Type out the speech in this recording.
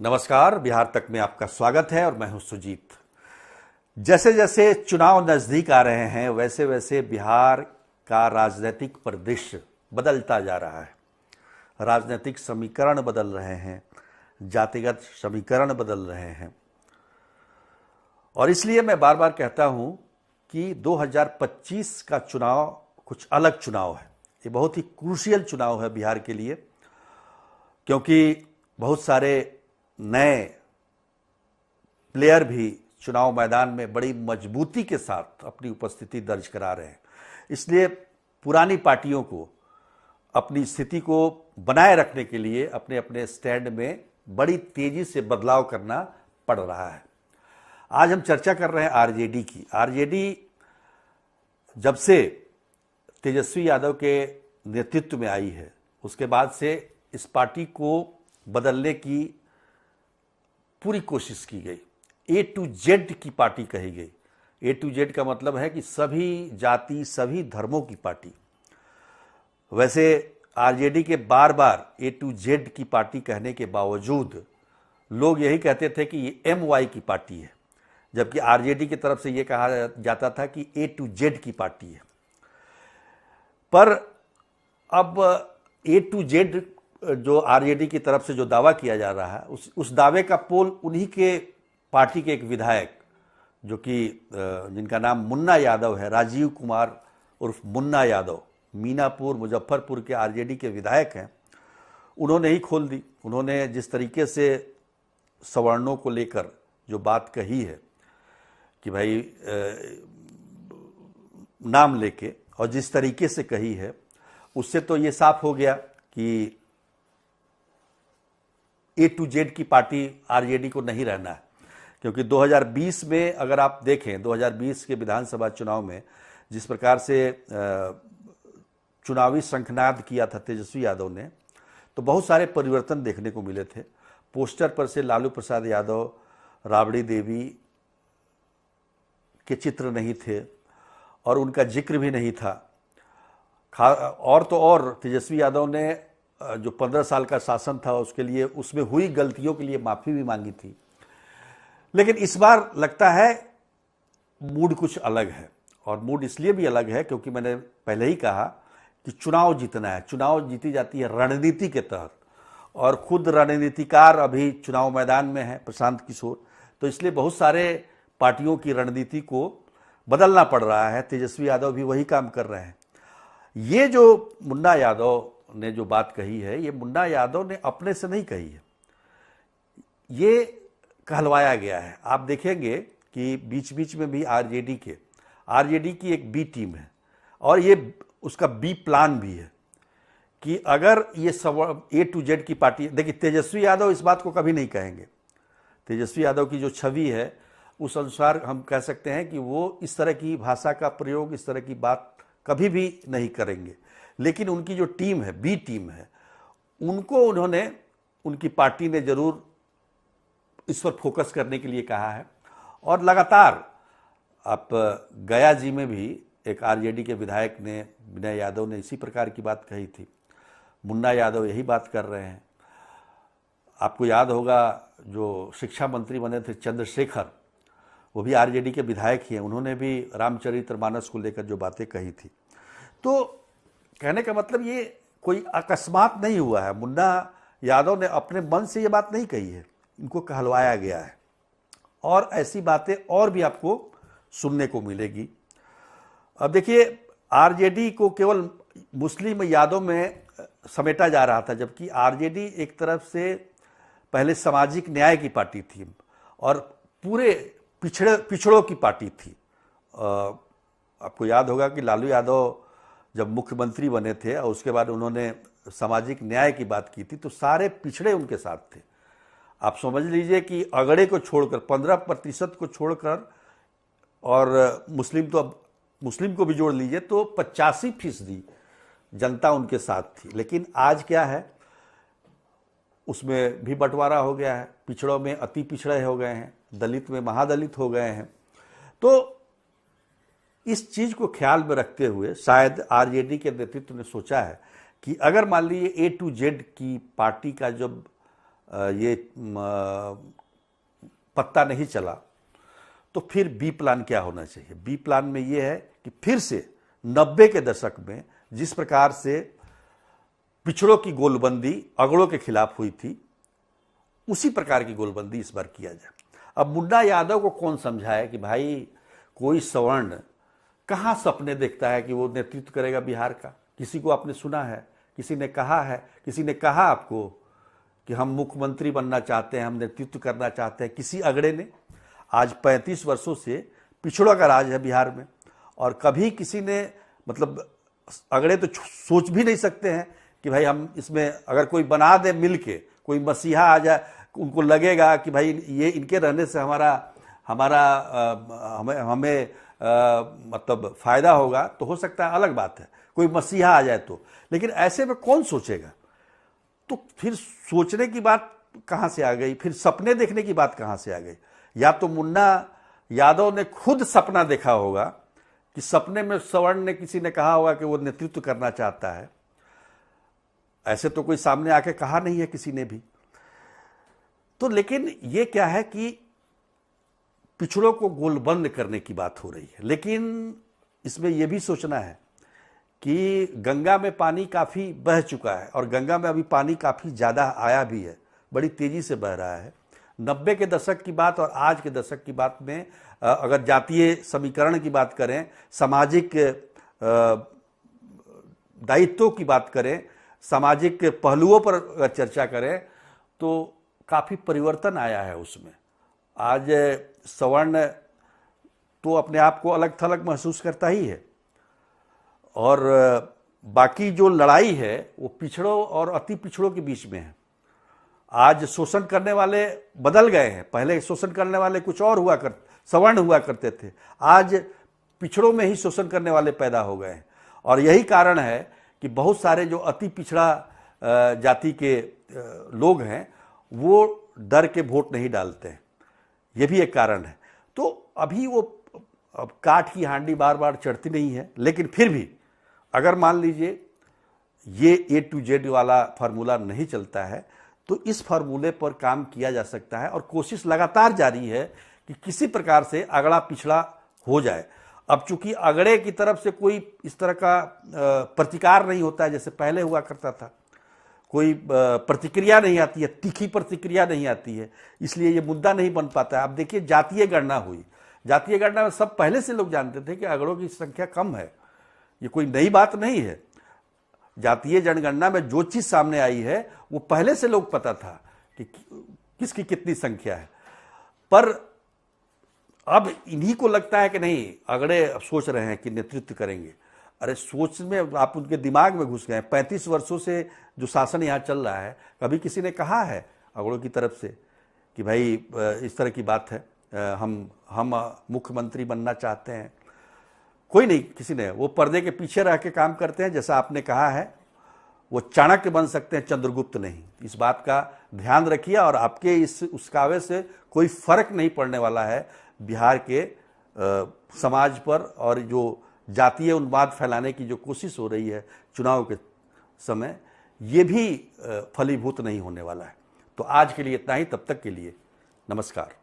नमस्कार, बिहार तक में आपका स्वागत है और मैं हूं सुजीत। जैसे जैसे चुनाव नजदीक आ रहे हैं वैसे वैसे बिहार का राजनीतिक परिदृश्य बदलता जा रहा है। राजनीतिक समीकरण बदल रहे हैं, जातिगत समीकरण बदल रहे हैं और इसलिए मैं बार बार कहता हूं कि 2025 का चुनाव कुछ अलग चुनाव है। ये बहुत ही क्रूशियल चुनाव है बिहार के लिए, क्योंकि बहुत सारे नए प्लेयर भी चुनाव मैदान में बड़ी मजबूती के साथ अपनी उपस्थिति दर्ज करा रहे हैं। इसलिए पुरानी पार्टियों को अपनी स्थिति को बनाए रखने के लिए अपने अपने स्टैंड में बड़ी तेजी से बदलाव करना पड़ रहा है। आज हम चर्चा कर रहे हैं आरजेडी की। आरजेडी जब से तेजस्वी यादव के नेतृत्व में आई है उसके बाद से इस पार्टी को बदलने की पूरी कोशिश की गई। ए टू जेड की पार्टी कही गई। ए टू जेड का मतलब है कि सभी जाति सभी धर्मों की पार्टी। वैसे आरजेडी के बार बार ए टू जेड की पार्टी कहने के बावजूद लोग यही कहते थे कि ये MY की पार्टी है, जबकि आरजेडी की तरफ से ये कहा जाता था कि ए टू जेड की पार्टी है। पर अब ए टू जेड जो आरजेडी की तरफ से जो दावा किया जा रहा है उस दावे का पोल उन्हीं के पार्टी के एक विधायक जो कि जिनका नाम मुन्ना यादव है, राजीव कुमार उर्फ मुन्ना यादव, मीनापुर मुजफ्फरपुर के आरजेडी के विधायक हैं, उन्होंने ही खोल दी। उन्होंने जिस तरीके से सवर्णों को लेकर जो बात कही है कि भाई नाम लेके, और जिस तरीके से कही है उससे तो ये साफ हो गया कि ए टू जेड की पार्टी आरजेडी को नहीं रहना है। क्योंकि 2020 में अगर आप देखें, 2020 के विधानसभा चुनाव में जिस प्रकार से चुनावी शंखनाद किया था तेजस्वी यादव ने, तो बहुत सारे परिवर्तन देखने को मिले थे। पोस्टर पर से लालू प्रसाद यादव, राबड़ी देवी के चित्र नहीं थे और उनका जिक्र भी नहीं था। और तो और तेजस्वी यादव ने जो 15 साल का शासन था उसके लिए, उसमें हुई गलतियों के लिए माफी भी मांगी थी। लेकिन इस बार लगता है मूड कुछ अलग है, और मूड इसलिए भी अलग है क्योंकि मैंने पहले ही कहा कि चुनाव जीतना है। चुनाव जीती जाती है रणनीति के तहत, और खुद रणनीतिकार अभी चुनाव मैदान में है, प्रशांत किशोर। तो इसलिए बहुत सारे पार्टियों की रणनीति को बदलना पड़ रहा है। तेजस्वी यादव भी वही काम कर रहे हैं। ये जो मुन्ना यादव ने जो बात कही है, ये मुन्ना यादव ने अपने से नहीं कही है, ये कहलवाया गया है। आप देखेंगे कि बीच बीच में भी आरजेडी की एक बी टीम है, और ये उसका बी प्लान भी है कि अगर ये सब ए टू जेड की पार्टी, देखिए तेजस्वी यादव इस बात को कभी नहीं कहेंगे। तेजस्वी यादव की जो छवि है उस अनुसार हम कह सकते हैं कि वो इस तरह की भाषा का प्रयोग, इस तरह की बात कभी भी नहीं करेंगे। लेकिन उनकी जो टीम है, बी टीम है, उनको उन्होंने, उनकी पार्टी ने जरूर इस पर फोकस करने के लिए कहा है। और लगातार आप गया जी में भी एक आरजेडी के विधायक ने, विनय यादव ने, इसी प्रकार की बात कही थी। मुन्ना यादव यही बात कर रहे हैं। आपको याद होगा जो शिक्षा मंत्री बने थे चंद्रशेखर, वो भी आरजेडी के विधायक ही हैं। उन्होंने भी रामचरितमानस को लेकर जो बातें कही थी। तो कहने का मतलब ये कोई अकस्मात नहीं हुआ है। मुन्ना यादव ने अपने मन से ये बात नहीं कही है, इनको कहलवाया गया है। और ऐसी बातें और भी आपको सुनने को मिलेगी। अब देखिए, आरजेडी को केवल मुस्लिम यादव में समेटा जा रहा था, जबकि आरजेडी एक तरफ से पहले सामाजिक न्याय की पार्टी थी और पूरे पिछड़ों की पार्टी थी। आपको याद होगा कि लालू यादव जब मुख्यमंत्री बने थे और उसके बाद उन्होंने सामाजिक न्याय की बात की थी, तो सारे पिछड़े उनके साथ थे। आप समझ लीजिए कि अगड़े को छोड़कर, 15% को छोड़कर, और मुस्लिम को भी जोड़ लीजिए तो 85% जनता उनके साथ थी। लेकिन आज क्या है, उसमें भी बंटवारा हो गया है। पिछड़ों में अति पिछड़े हो गए हैं, दलित में महादलित हो गए हैं। तो इस चीज को ख्याल में रखते हुए शायद आरजेडी के नेतृत्व ने सोचा है कि अगर मान लीजिए ए टू जेड की पार्टी का जब ये पत्ता नहीं चला, तो फिर बी प्लान क्या होना चाहिए? बी प्लान में ये है कि फिर से 90 के दशक में जिस प्रकार से पिछड़ों की गोलबंदी अगड़ों के खिलाफ हुई थी, उसी प्रकार की गोलबंदी इस बार किया जाए। अब मुन्ना यादव को कौन समझाए कि भाई कोई सवर्ण कहाँ सपने देखता है कि वो नेतृत्व करेगा बिहार का? किसी को आपने सुना है? किसी ने कहा है? किसी ने कहा आपको कि हम मुख्यमंत्री बनना चाहते हैं, हम नेतृत्व करना चाहते हैं? किसी अगड़े ने? आज 35 वर्षों से पिछड़ों का राज है बिहार में, और कभी किसी ने, मतलब अगड़े तो सोच भी नहीं सकते हैं कि भाई हम इसमें अगर कोई बना दे मिल के, कोई मसीहा आ जाए, उनको लगेगा कि भाई ये इनके रहने से हमें मतलब फायदा होगा, तो हो सकता है, अलग बात है, कोई मसीहा आ जाए तो। लेकिन ऐसे में कौन सोचेगा? तो फिर सोचने की बात कहाँ से आ गई? फिर सपने देखने की बात कहाँ से आ गई? या तो मुन्ना यादव ने खुद सपना देखा होगा कि सपने में सवर्ण ने, किसी ने कहा होगा कि वो नेतृत्व करना चाहता है। ऐसे तो कोई सामने आके कहा नहीं है किसी ने भी। तो लेकिन ये क्या है कि पिछड़ों को गोलबंद करने की बात हो रही है, लेकिन इसमें यह भी सोचना है कि गंगा में पानी काफ़ी बह चुका है, और गंगा में अभी पानी काफ़ी ज़्यादा आया भी है, बड़ी तेज़ी से बह रहा है। 90 के दशक की बात और आज के दशक की बात में अगर जातीय समीकरण की बात करें, सामाजिक दायित्वों की बात करें, सामाजिक पहलुओं पर अगर चर्चा करें, तो काफ़ी परिवर्तन आया है उसमें। आज सवर्ण तो अपने आप को अलग थलग महसूस करता ही है, और बाकी जो लड़ाई है वो पिछड़ों और अति पिछड़ों के बीच में है। आज शोषण करने वाले बदल गए हैं। पहले शोषण करने वाले कुछ और सवर्ण हुआ करते थे, आज पिछड़ों में ही शोषण करने वाले पैदा हो गए हैं। और यही कारण है कि बहुत सारे जो अति पिछड़ा जाति के लोग हैं वो डर के वोट नहीं डालते हैं, ये भी एक कारण है। तो अभी वो अब काठ की हांडी बार बार चढ़ती नहीं है, लेकिन फिर भी अगर मान लीजिए ये A to Z वाला फार्मूला नहीं चलता है, तो इस फार्मूले पर काम किया जा सकता है, और कोशिश लगातार जारी है कि किसी प्रकार से अगड़ा पिछड़ा हो जाए। अब चूंकि अगड़े की तरफ से कोई इस तरह का प्रतिकार नहीं होता है जैसे पहले हुआ करता था, कोई प्रतिक्रिया नहीं आती है, तीखी प्रतिक्रिया नहीं आती है, इसलिए ये मुद्दा नहीं बन पाता है। अब देखिए, जातीय गणना हुई, जातीय गणना में सब पहले से लोग जानते थे कि अगड़ों की संख्या कम है, ये कोई नई बात नहीं है। जातीय जनगणना में जो चीज सामने आई है वो पहले से लोग पता था कि किसकी कितनी संख्या है। पर अब इन्हीं को लगता है कि नहीं, अगड़े सोच रहे हैं कि नेतृत्व करेंगे। अरे सोच में आप उनके दिमाग में घुस गए। 35 वर्षों से जो शासन यहाँ चल रहा है, कभी किसी ने कहा है अगड़ों की तरफ से कि भाई इस तरह की बात है, हम मुख्यमंत्री बनना चाहते हैं? कोई नहीं, किसी ने। वो पर्दे के पीछे रह के काम करते हैं। जैसा आपने कहा है, वो चाणक्य बन सकते हैं, चंद्रगुप्त नहीं। इस बात का ध्यान रखिए, और आपके इस उसकावे से कोई फर्क नहीं पड़ने वाला है बिहार के समाज पर, और जो जातीय उन्माद फैलाने की जो कोशिश हो रही है चुनाव के समय, ये भी फलीभूत नहीं होने वाला है। तो आज के लिए इतना ही, तब तक के लिए नमस्कार।